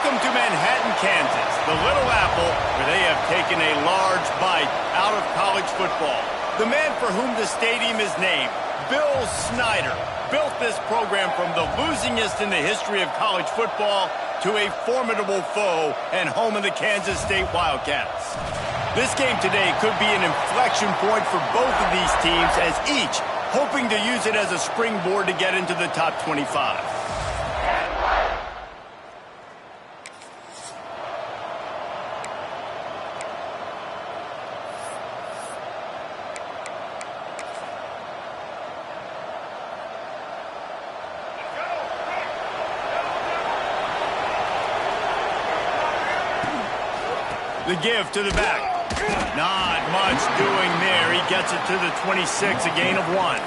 Welcome to Manhattan, Kansas, the Little Apple, where they have taken a large bite out of college football. The man for whom the stadium is named, Bill Snyder, built this program from the losingest in the history of college football to a formidable foe and home of the Kansas State Wildcats. This game today could be an inflection point for both of these teams, as each hoping to use it as a springboard to get into the top 25. The give to the back. Not much doing there. He gets it to the 26, a gain of 1.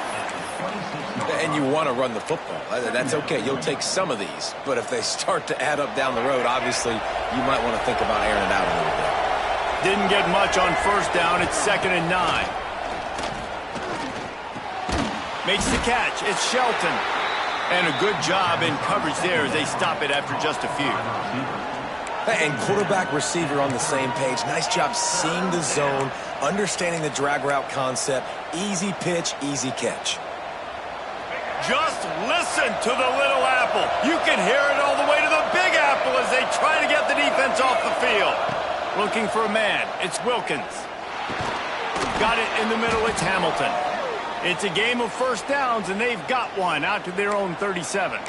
And you want to run the football. That's okay. You'll take some of these. But if they start to add up down the road, obviously, you might want to think about airing it out a little bit. Didn't get much on first down. It's 2nd and 9. Makes the catch. It's Shelton. And a good job in coverage there as they stop it after just a few. And quarterback, receiver on the same page. Nice job seeing the zone, understanding the drag route concept. Easy pitch, easy catch. Just listen to the Little Apple. You can hear it all the way to the Big Apple as they try to get the defense off the field. Looking for a man. It's Wilkins. Got it in the middle. It's Hamilton. It's a game of first downs, and they've got one out to their own 37.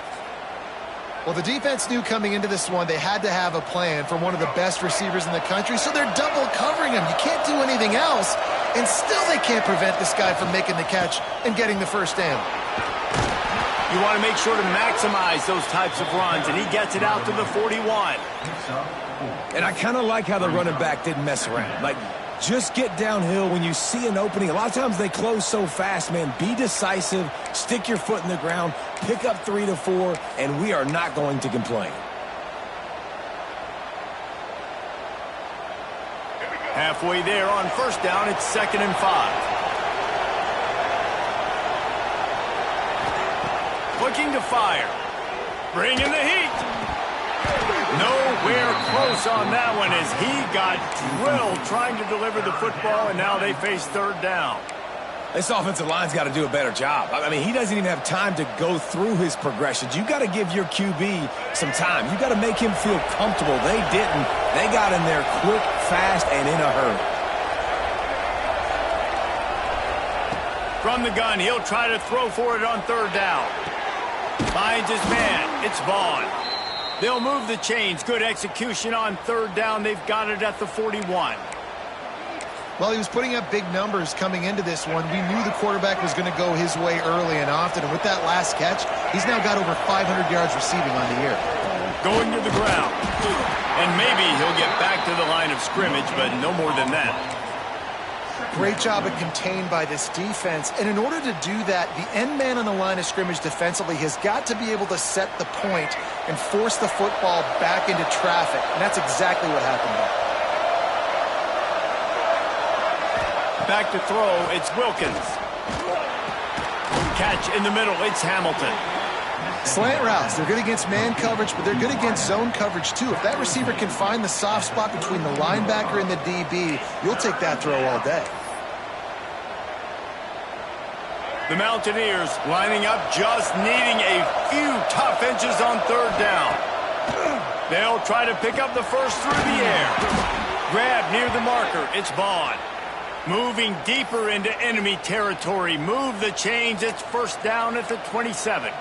Well, the defense knew coming into this one they had to have a plan from one of the best receivers in the country, so they're double covering him. You can't do anything else, and still they can't prevent this guy from making the catch and getting the first down. You want to make sure to maximize those types of runs, and he gets it out to the 41. And I kind of like how the running back didn't mess around. Like, just get downhill when you see an opening. A lot of times they close so fast, man. Be decisive, stick your foot in the ground, pick up 3 to 4, and we are not going to complain. Halfway there on first down, it's 2nd and 5. Looking to fire. Bringing the heat. Nowhere close on that one as he got drilled trying to deliver the football, and now they face 3rd down. This offensive line's got to do a better job. I mean, he doesn't even have time to go through his progressions. You got to give your QB some time. You got to make him feel comfortable. They didn't. They got in there quick, fast, and in a hurry. From the gun, he'll try to throw for it on 3rd down. Finds his man. It's Vaughn. They'll move the chains. Good execution on 3rd down. They've got it at the 41. Well, he was putting up big numbers coming into this one. We knew the quarterback was going to go his way early and often. And with that last catch, he's now got over 500 yards receiving on the year. Going to the ground. And maybe he'll get back to the line of scrimmage, but no more than that. Great job of contained by this defense. And in order to do that, the end man on the line of scrimmage defensively has got to be able to set the point and force the football back into traffic. And that's exactly what happened there. Back to throw, it's Wilkins. Catch in the middle, it's Hamilton. Slant routes, they're good against man coverage, but they're good against zone coverage too. If that receiver can find the soft spot between the linebacker and the DB, you'll take that throw all day. The Mountaineers lining up, just needing a few tough inches on 3rd down. They'll try to pick up the first through the air. Grab near the marker, it's Vaughn. Moving deeper into enemy territory. Move the chains. It's 1st down at the 27.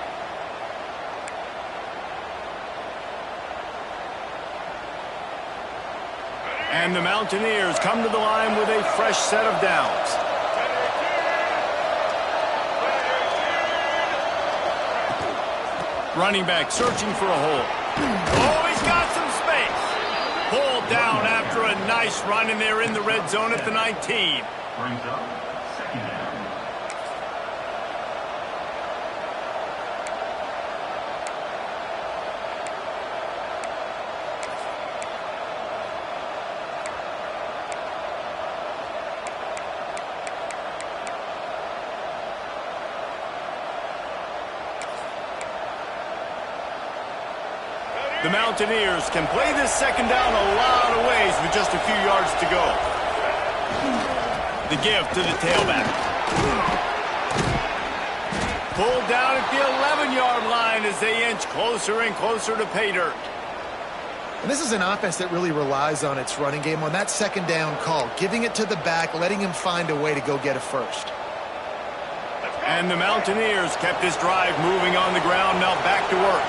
And the Mountaineers come to the line with a fresh set of downs. Running back searching for a hole. Oh, he's got some space. Pulled down after a nice run, and they're in the red zone at the 19. Brings up 2nd down. The Mountaineers can play this second down a lot of ways with just a few yards to go. The give to the tailback. Pulled down at the 11-yard line as they inch closer and closer to pay dirt. And this is an offense that really relies on its running game on that second down call, giving it to the back, letting him find a way to go get a first. And the Mountaineers kept this drive moving on the ground, now back to work.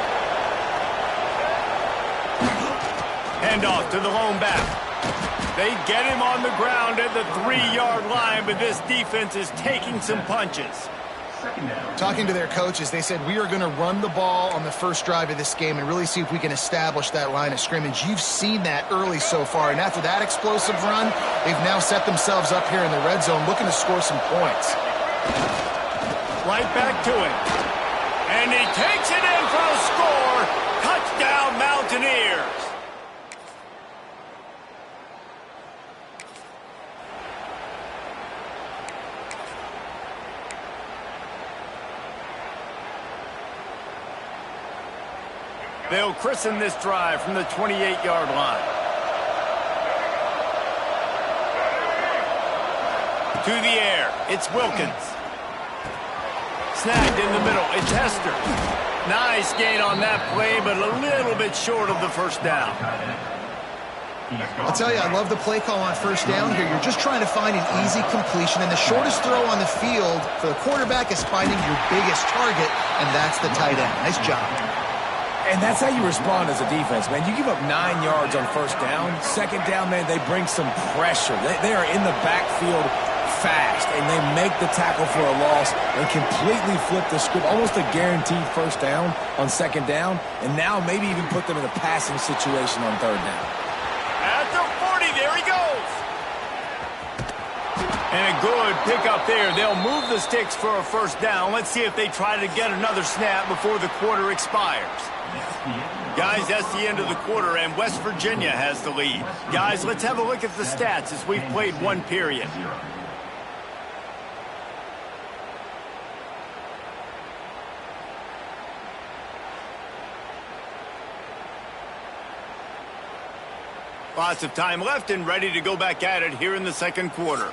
Handoff to the lone back. They get him on the ground at the 3-yard line, but this defense is taking some punches. Talking to their coaches, they said, we are going to run the ball on the first drive of this game and really see if we can establish that line of scrimmage. You've seen that early so far, and after that explosive run, they've now set themselves up here in the red zone looking to score some points. Right back to it. And he takes it in for a score. Touchdown, Mountaineers. They'll christen this drive from the 28-yard line. To the air, it's Wilkins. Snagged in the middle, it's Hester. Nice gain on that play, but a little bit short of the first down. I'll tell you, I love the play call on first down here. You're just trying to find an easy completion, and the shortest throw on the field for the quarterback is finding your biggest target, and that's the tight end. Nice job. And that's how you respond as a defense, man. You give up 9 yards on first down. Second down, man, they bring some pressure. They are in the backfield fast, and they make the tackle for a loss and completely flip the script. Almost a guaranteed first down on second down, and now maybe even put them in a passing situation on third down. At the 40, there he goes. And a good pickup there. They'll move the sticks for a first down. Let's see if they try to get another snap before the quarter expires. Guys, that's the end of the quarter, and West Virginia has the lead. Guys, let's have a look at the stats as we've played one period. Lots of time left and ready to go back at it here in the second quarter.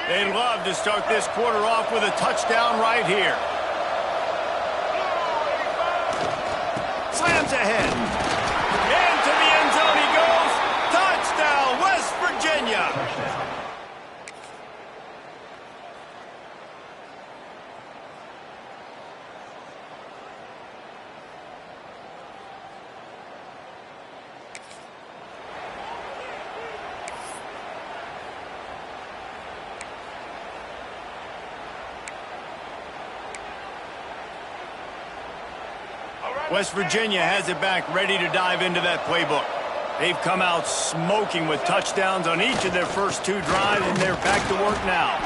They'd love to start this quarter off with a touchdown right here. Slams ahead. Into the end zone he goes. Touchdown, West Virginia. West Virginia has it back, ready to dive into that playbook. They've come out smoking with touchdowns on each of their first 2 drives, and they're back to work now.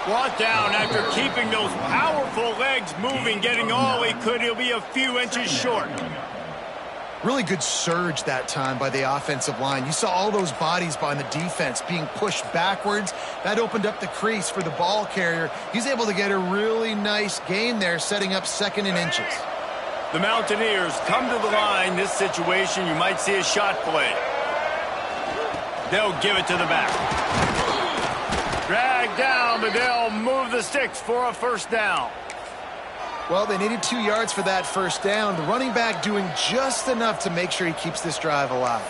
Brought down after keeping those powerful legs moving, getting all he could. He'll be a few inches short. Really good surge that time by the offensive line. You saw all those bodies by the defense being pushed backwards. That opened up the crease for the ball carrier. He's able to get a really nice gain there, setting up 2nd and inches. The Mountaineers come to the line. This situation, you might see a shot play. They'll give it to the back. Drag down, but they'll move the sticks for a first down. Well, they needed 2 yards for that first down. The running back doing just enough to make sure he keeps this drive alive.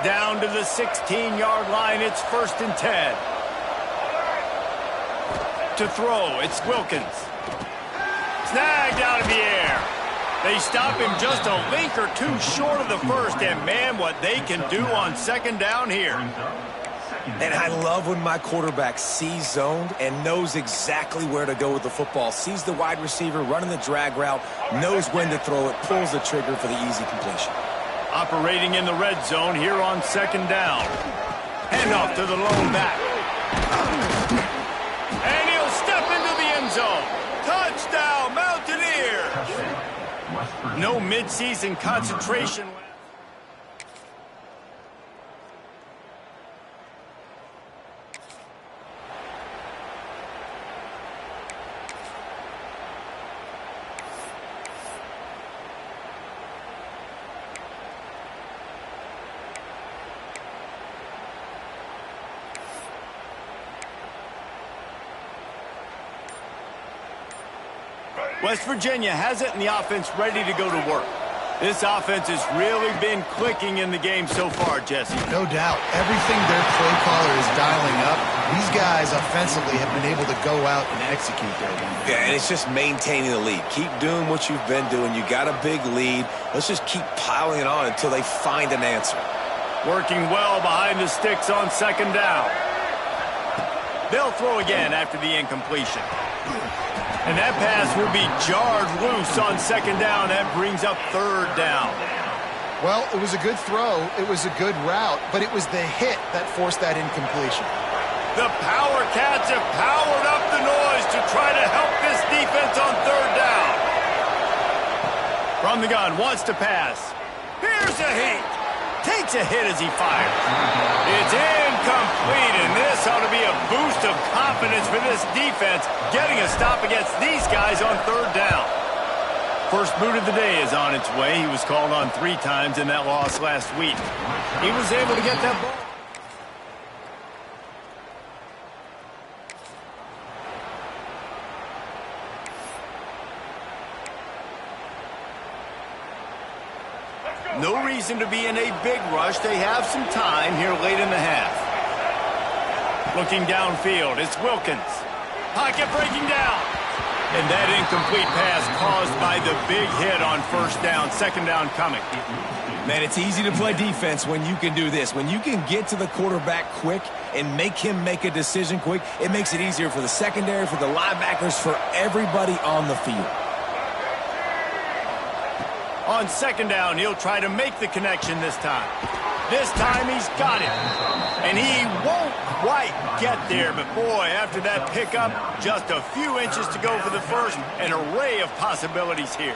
Down to the 16-yard line, it's 1st and 10. To throw, it's Wilkins. Snagged out of the air. They stop him just a link or 2 short of the first, and man, what they can do on second down here. And I love when my quarterback sees zoned and knows exactly where to go with the football. Sees the wide receiver running the drag route, knows when to throw it, pulls the trigger for the easy completion. Operating in the red zone here on second down. Handoff to the lone back. And he'll step into the end zone. Touchdown, Mountaineers! No midseason concentration. West Virginia has it and the offense ready to go to work. This offense has really been clicking in the game so far, Jesse. No doubt. Everything their play caller is dialing up, these guys offensively have been able to go out and execute their game. Yeah, and it's just maintaining the lead. Keep doing what you've been doing. You got a big lead. Let's just keep piling it on until they find an answer. Working well behind the sticks on second down. They'll throw again after the incompletion. And that pass will be jarred loose on second down. That brings up third down. Well, it was a good throw. It was a good route, but it was the hit that forced that incompletion. The Power Cats have powered up the noise to try to help this defense on third down. From the gun, wants to pass. Here's a hit. Takes a hit as he fires. It's incomplete, and this ought to be a boost of confidence for this defense, getting a stop against these guys on third down. First boot of the day is on its way. He was called on 3 times in that loss last week. He was able to get that ball. No reason to be in a big rush. They have some time here late in the half. Looking downfield, it's Wilkins. Pocket breaking down. And that incomplete pass caused by the big hit on first down. Second down coming. Man, it's easy to play defense when you can do this. When you can get to the quarterback quick and make him make a decision quick, it makes it easier for the secondary, for the linebackers, for everybody on the field. On second down, he'll try to make the connection this time. This time he's got it. And he won't quite get there. But boy, after that pickup, just a few inches to go for the first. An array of possibilities here.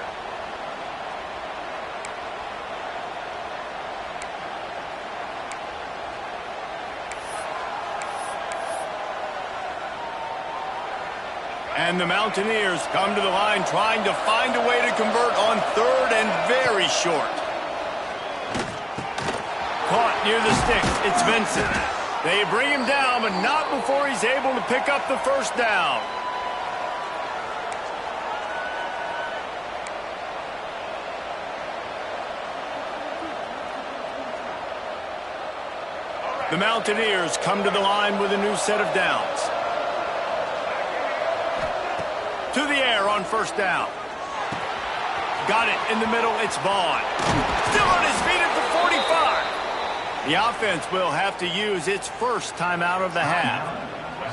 And the Mountaineers come to the line trying to find a way to convert on third and very short. Caught near the sticks. It's Vincent. They bring him down, but not before he's able to pick up the first down. The Mountaineers come to the line with a new set of downs. To the air on first down. Got it in the middle. It's Vaughn. Still on his feet at the 45. The offense will have to use its first timeout of the half.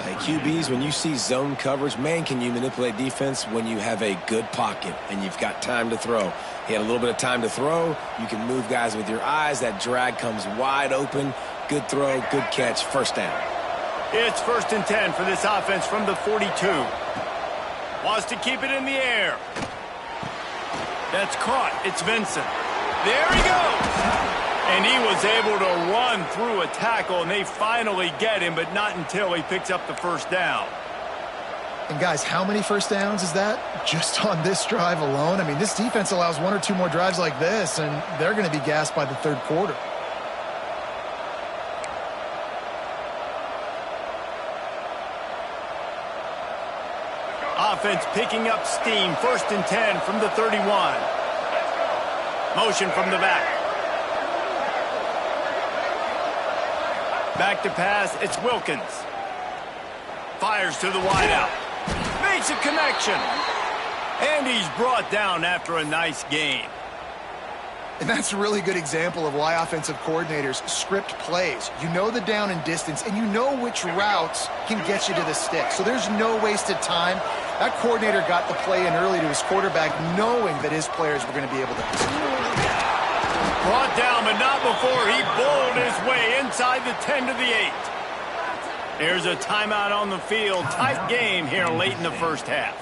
Hey, QBs, when you see zone coverage, man, can you manipulate defense when you have a good pocket and you've got time to throw. He had a little bit of time to throw. You can move guys with your eyes. That drag comes wide open. Good throw, good catch, first down. It's 1st and 10 for this offense from the 42. Wants to keep it in the air. That's caught. It's Vincent. There he goes. And he was able to run through a tackle, and they finally get him, but not until he picks up the first down. And guys, how many first downs is that just on this drive alone? I mean, this defense allows 1 or 2 more drives like this, and they're going to be gassed by the third quarter. Offense picking up steam. 1st and 10 from the 31. Motion from the back. Back to pass. It's Wilkins. Fires to the wideout. Makes a connection. And he's brought down after a nice gain. And that's a really good example of why offensive coordinators script plays. You know the down and distance, and you know which routes can get you to the stick. So there's no wasted time. That coordinator got the play in early to his quarterback, knowing that his players were going to be able to execute. Brought down, but not before he bowled his way inside the 10 to the 8. There's a timeout on the field. Tight game here late in the first half.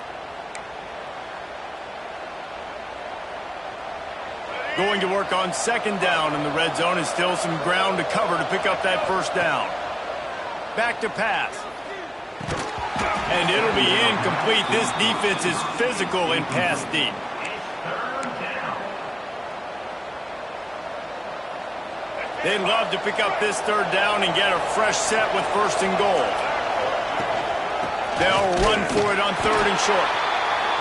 Going to work on second down in the red zone, and still some ground to cover to pick up that first down. Back to pass. And it'll be incomplete. This defense is physical in pass deep. They'd love to pick up this third down and get a fresh set with 1st and goal. They'll run for it on 3rd and short.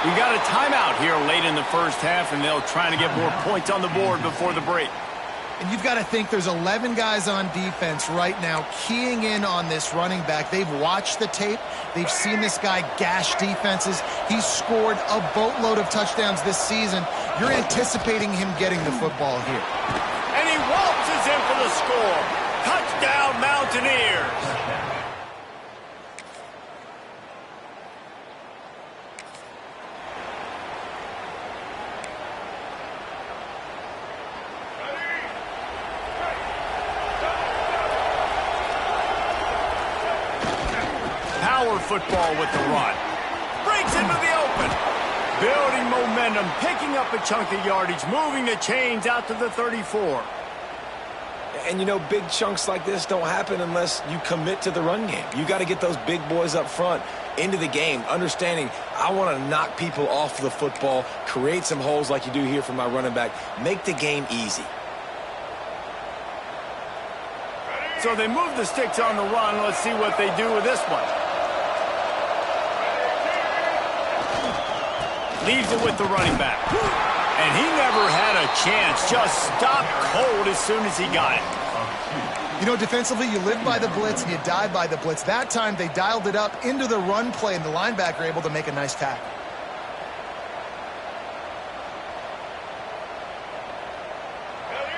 We got a timeout here late in the first half, and they'll try to get more points on the board before the break. And you've got to think there's 11 guys on defense right now keying in on this running back. They've watched the tape. They've seen this guy gash defenses. He's scored a boatload of touchdowns this season. You're anticipating him getting the football here. And he waltzes in for the score. Touchdown, Mountaineers. Power football with the run. Breaks into the open. Building momentum, picking up a chunk of yardage, moving the chains out to the 34. And, you know, big chunks like this don't happen unless you commit to the run game. You got to get those big boys up front into the game, understanding I want to knock people off the football, create some holes like you do here for my running back, make the game easy. So they move the sticks on the run. Let's see what they do with this one. Leaves it with the running back. And he never had a chance. Just stopped cold as soon as he got it. You know, defensively, you live by the blitz and you die by the blitz. That time, they dialed it up into the run play, and the linebacker able to make a nice tackle.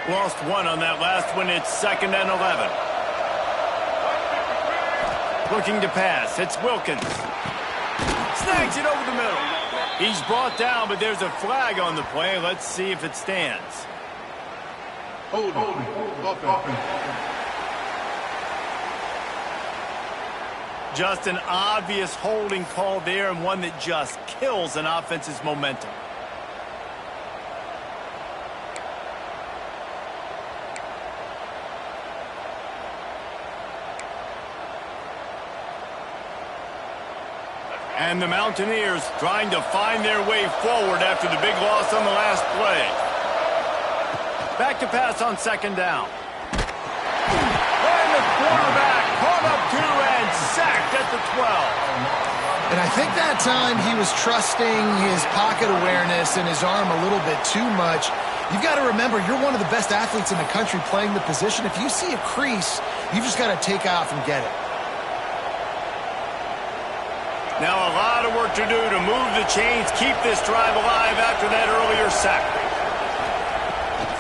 Lost one on that last one. It's 2nd and 11. Looking to pass. It's Wilkins. Snags it over the middle. He's brought down, but there's a flag on the play. Let's see if it stands. Hold. Just an obvious holding call there, and one that just kills an offense's momentum. And the Mountaineers trying to find their way forward after the big loss on the last play. Back to pass on 2nd down. And the quarterback caught up to and sacked at the 12. And I think that time he was trusting his pocket awareness and his arm a little bit too much. You've got to remember, you're one of the best athletes in the country playing the position. If you see a crease, you've just got to take off and get it. Now a lot of work to do to move the chains, keep this drive alive after that earlier sack.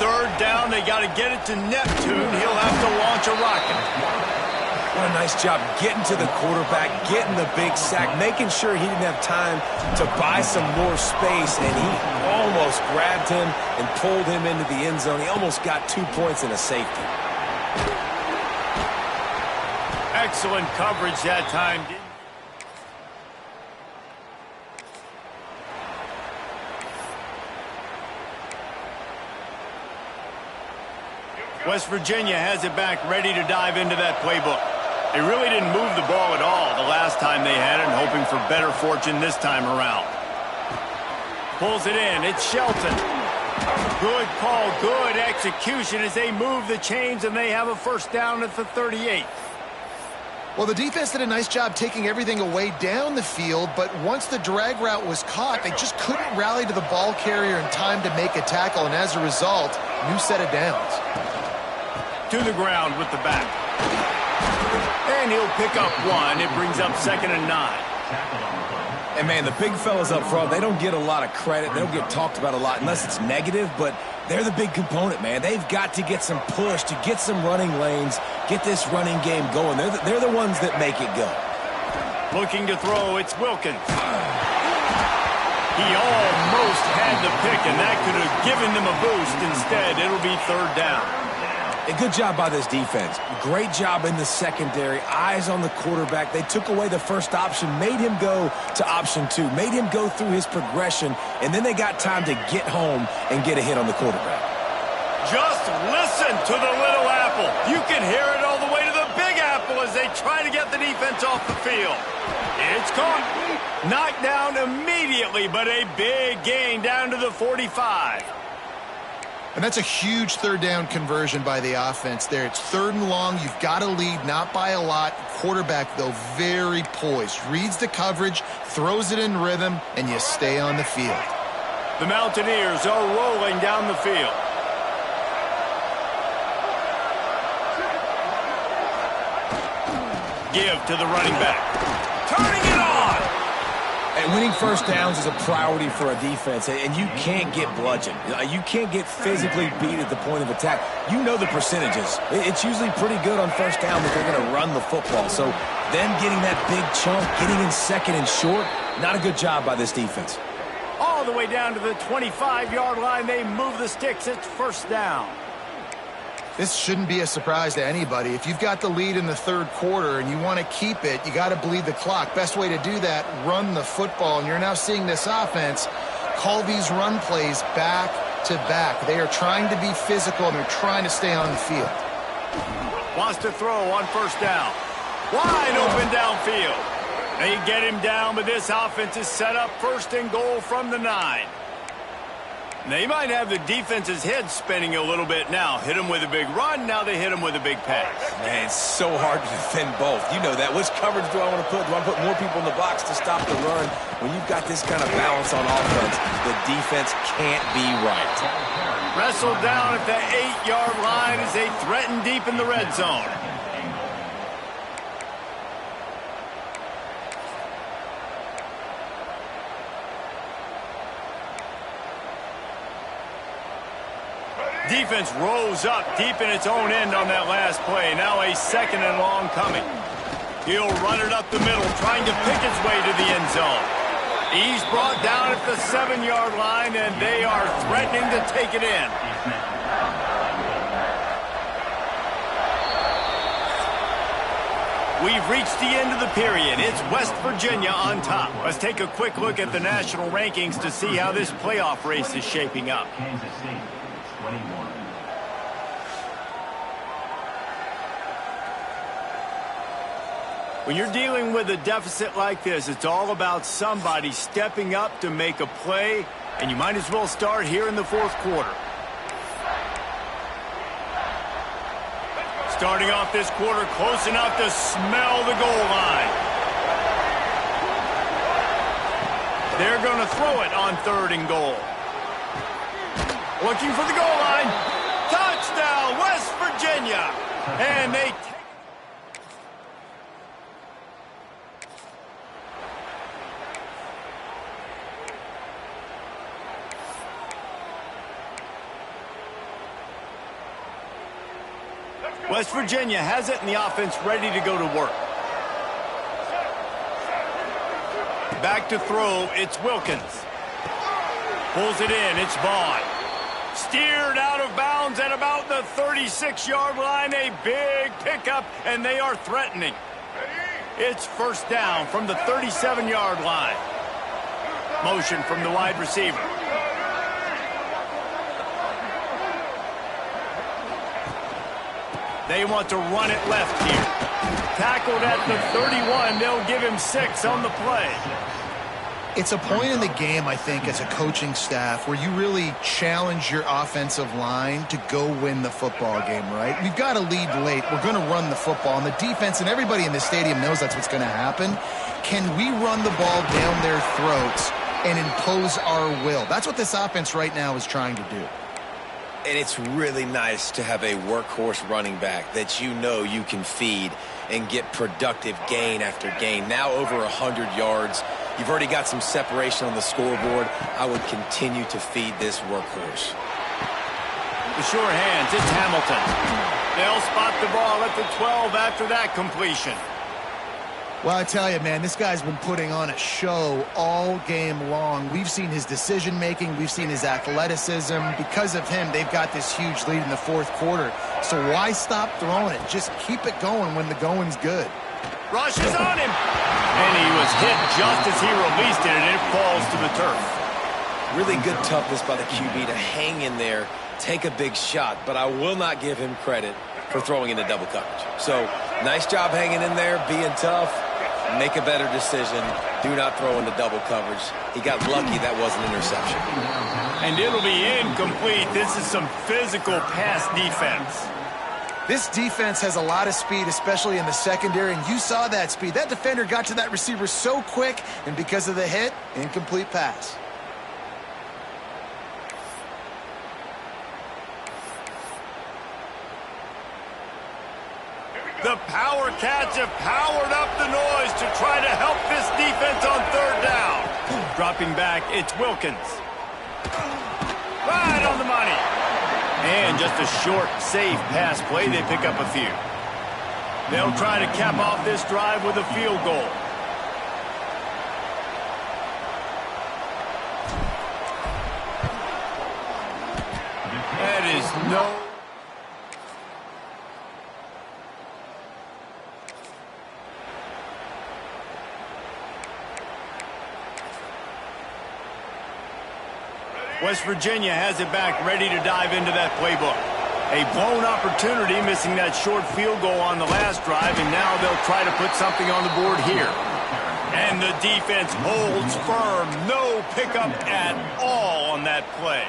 3rd down, they got to get it to Neptune. He'll have to launch a rocket. What a nice job getting to the quarterback, getting the big sack, making sure he didn't have time to buy some more space, and he almost grabbed him and pulled him into the end zone. He almost got 2 points and a safety. Excellent coverage that time. West Virginia has it back, ready to dive into that playbook. They really didn't move the ball at all the last time they had it, and hoping for better fortune this time around. Pulls it in. It's Shelton. Good call, good execution as they move the chains, and they have a 1st down at the 38. Well, the defense did a nice job taking everything away down the field, but once the drag route was caught, they just couldn't rally to the ball carrier in time to make a tackle, and as a result, new set of downs. To the ground with the back. And he'll pick up 1. It brings up 2nd and 9. And, man, the big fellas up front, they don't get a lot of credit. They don't get talked about a lot unless it's negative, but they're the big component, man. They've got to get some push, to get some running lanes, get this running game going. They're the ones that make it go. Looking to throw, it's Wilkins. He almost had the pick, and that could have given them a boost. Instead, it'll be 3rd down. A good job by this defense. Great job in the secondary. Eyes on the quarterback. They took away the first option, made him go to option 2, made him go through his progression, and then they got time to get home and get a hit on the quarterback. Just listen to the little apple. You can hear it all the way to the big apple as they try to get the defense off the field. It's caught. Knocked down immediately, but a big gain down to the 45. And that's a huge third down conversion by the offense there. It's 3rd and long. You've got to lead, not by a lot. Quarterback, though, very poised. Reads the coverage, throws it in rhythm, and you stay on the field. The Mountaineers are rolling down the field. Give to the running back. Turning it on! And winning first downs is a priority for a defense, and you can't get bludgeoned. You can't get physically beat at the point of attack. You know the percentages. It's usually pretty good on first down that they're going to run the football. So them getting that big chunk, getting in 2nd and short, not a good job by this defense. All the way down to the 25-yard line, they move the sticks. It's first down. This shouldn't be a surprise to anybody. If you've got the lead in the 3rd quarter and you want to keep it, you got to bleed the clock. Best way to do that, run the football. And you're now seeing this offense call these run plays back to back. They are trying to be physical, and they're trying to stay on the field. Wants to throw on first down. Wide open downfield. They get him down, but this offense is set up 1st and goal from the 9. They might have the defense's head spinning a little bit now. Hit them with a big run, now they hit them with a big pass. Man, it's so hard to defend both. You know that. Which coverage do I want to put? Do I put more people in the box to stop the run? When you've got this kind of balance on offense, the defense can't be right. Wrestled down at the 8-yard line as they threaten deep in the red zone. Defense rose up deep in its own end on that last play. Now a 2nd and long coming. He'll run it up the middle, trying to pick his way to the end zone. He's brought down at the 7-yard line, and they are threatening to take it in. We've reached the end of the period. It's West Virginia on top. Let's take a quick look at the national rankings to see how this playoff race is shaping up. Kansas State, 21. When you're dealing with a deficit like this, it's all about somebody stepping up to make a play, and you might as well start here in the 4th quarter. Starting off this quarter close enough to smell the goal line. They're going to throw it on 3rd and goal. Looking for the goal line. Touchdown, West Virginia. And they take West Virginia has it, and the offense ready to go to work. Back to throw, it's Wilkins. Pulls it in, it's Vaughn. Steered out of bounds at about the 36-yard line. A big pickup, and they are threatening. It's first down from the 37-yard line. Motion from the wide receiver. They want to run it left here. Tackled at the 31. They'll give him 6 on the play. It's a point in the game, I think, as a coaching staff where you really challenge your offensive line to go win the football game, right? We've got to lead late. We're going to run the football. And the defense and everybody in the stadium knows that's what's going to happen. Can we run the ball down their throats and impose our will? That's what this offense right now is trying to do. And it's really nice to have a workhorse running back that you know you can feed and get productive gain after gain. Now over 100 yards. You've already got some separation on the scoreboard. I would continue to feed this workhorse. The sure hands, it's Hamilton. They'll spot the ball at the 12 after that completion. Well, I tell you, man, this guy's been putting on a show all game long. We've seen his decision-making. We've seen his athleticism. Because of him, they've got this huge lead in the 4th quarter. So why stop throwing it? Just keep it going when the going's good. Rush is on him. And he was hit just as he released it, and it falls to the turf. Really good toughness by the QB to hang in there, take a big shot, but I will not give him credit for throwing into double coverage. So, nice job hanging in there, being tough, make a better decision, Do not throw into double coverage. He got lucky that wasn't an interception. And it'll be incomplete. This is some physical pass defense. This defense has a lot of speed, especially in the secondary, and you saw that speed. That defender got to that receiver so quick, and because of the hit, incomplete pass. The Power Cats have powered up the noise to try to help this defense on third down. Dropping back, it's Wilkins. Right on the money. And just a short, safe pass play. They pick up a few. They'll try to cap off this drive with a field goal. That is no... West Virginia has it back, ready to dive into that playbook. A blown opportunity, missing that short field goal on the last drive, and now they'll try to put something on the board here. And the defense holds firm. No pickup at all on that play.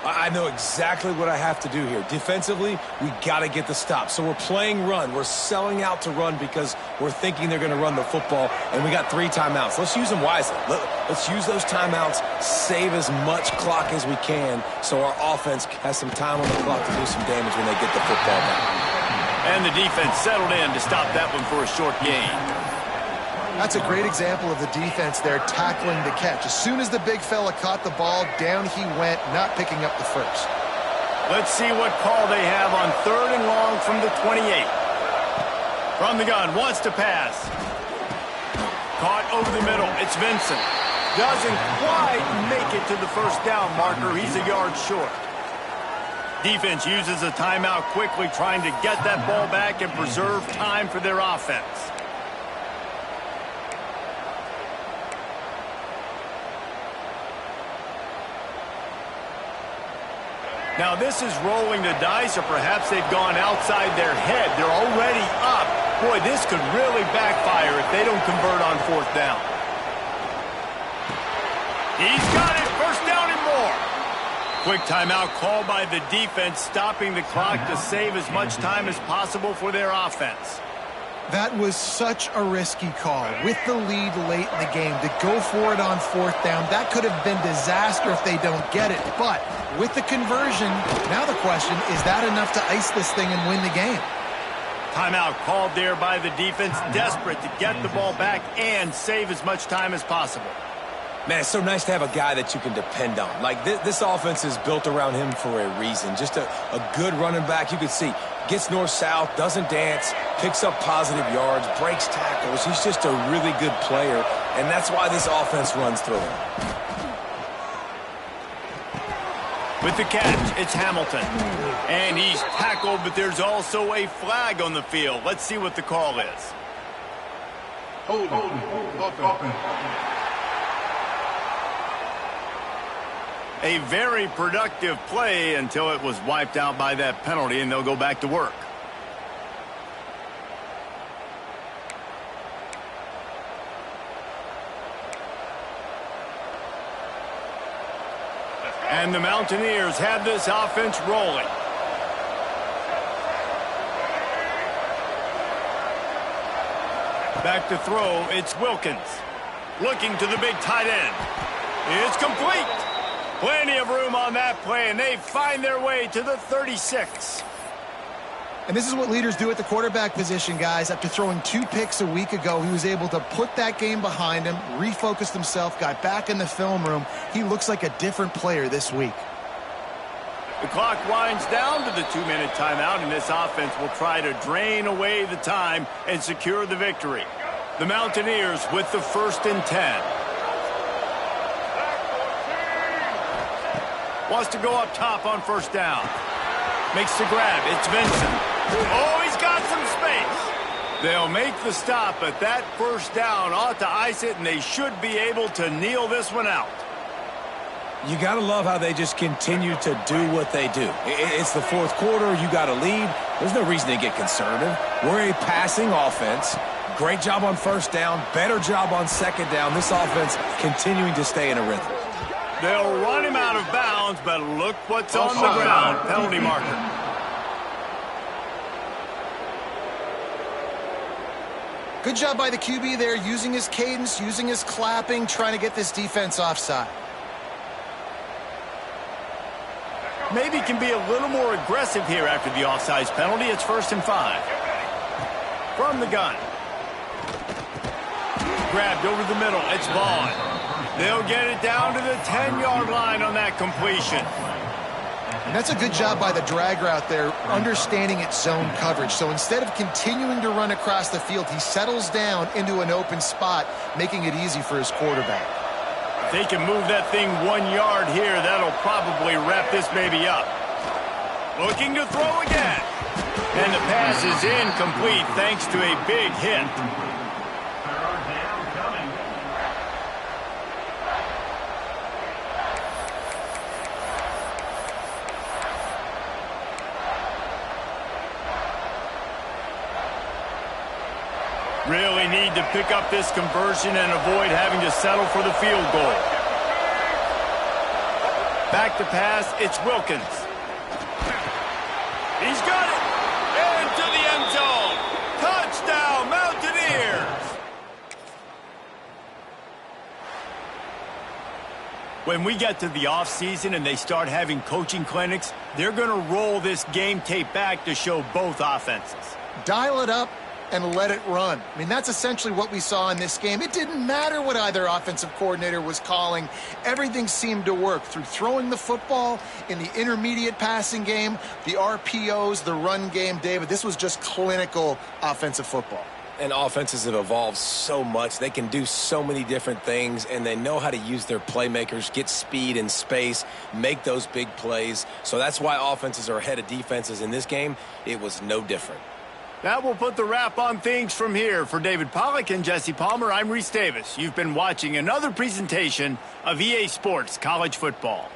I know exactly what I have to do here. Defensively, we got to get the stop. So we're playing run. We're selling out to run because we're thinking they're going to run the football, and we got 3 timeouts. Let's use them wisely. Let's use those timeouts, save as much clock as we can so our offense has some time on the clock to do some damage when they get the football back. And the defense settled in to stop that one for a short gain. That's a great example of the defense there tackling the catch. As soon as the big fella caught the ball, down he went, not picking up the first. Let's see what call they have on 3rd and long from the 28. From the gun, wants to pass. Caught over the middle, it's Vincent. Doesn't quite make it to the first down marker. He's a yard short. Defense uses a timeout quickly, trying to get that ball back and preserve time for their offense. Now this is rolling the dice, or perhaps they've gone outside their head. They're already up. Boy, this could really backfire if they don't convert on 4th down. He's got it, 1st down and more. Quick timeout called by the defense, stopping the clock to save as much time as possible for their offense. That was such a risky call. With the lead late in the game, to go for it on 4th down, that could have been disaster if they don't get it. But with the conversion, now the question, is that enough to ice this thing and win the game? Timeout called there by the defense, desperate to get the ball back and save as much time as possible. Man, it's so nice to have a guy that you can depend on. Like, this offense is built around him for a reason. Just a good running back. You can see, gets north-south, doesn't dance, picks up positive yards, breaks tackles. He's just a really good player, and that's why this offense runs through him. With the catch, it's Hamilton. And he's tackled, but there's also a flag on the field. Let's see what the call is. Hold on. A very productive play until it was wiped out by that penalty, and they'll go back to work. And the Mountaineers have this offense rolling. Back to throw, it's Wilkins. Looking to the big tight end. It's complete. Plenty of room on that play, and they find their way to the 36. And this is what leaders do at the quarterback position, guys. After throwing 2 picks a week ago, he was able to put that game behind him, refocused himself, got back in the film room. He looks like a different player this week. The clock winds down to the 2-minute timeout, and this offense will try to drain away the time and secure the victory. The Mountaineers with the 1st and 10. Wants to go up top on 1st down. Makes the grab. It's Vincent. Oh, he's got some space. They'll make the stop, but that 1st down ought to ice it, and they should be able to kneel this one out. You got to love how they just continue to do what they do. It's the fourth quarter. You got to lead. There's no reason to get conservative. We're a passing offense. Great job on first down. Better job on second down. This offense continuing to stay in a rhythm. They'll run him out of bounds, but look what's on the ground. Penalty marker. Good job by the QB there, using his cadence, using his clapping, trying to get this defense offside. Maybe can be a little more aggressive here after the offsides penalty. It's 1st and 5. From the gun. Grabbed over the middle. It's Vaughn. They'll get it down to the 10-yard line on that completion. And that's a good job by the drag route there, understanding its zone coverage. So instead of continuing to run across the field, he settles down into an open spot, making it easy for his quarterback. If they can move that thing 1 yard here, that'll probably wrap this baby up. Looking to throw again. And the pass is incomplete thanks to a big hit. Really need to pick up this conversion and avoid having to settle for the field goal. Back to pass, it's Wilkins. He's got it! Into the end zone! Touchdown, Mountaineers! When we get to the offseason and they start having coaching clinics, they're going to roll this game tape back to show both offenses. Dial it up and let it run. I mean, that's essentially what we saw in this game. It didn't matter what either offensive coordinator was calling. Everything seemed to work through throwing the football in the intermediate passing game, the RPOs, the run game. David, this was just clinical offensive football. And offenses have evolved so much. They can do so many different things, and they know how to use their playmakers, get speed and space, make those big plays. So that's why offenses are ahead of defenses in this game. It was no different. That will put the wrap on things from here. For David Pollack and Jesse Palmer, I'm Reese Davis. You've been watching another presentation of EA Sports College Football.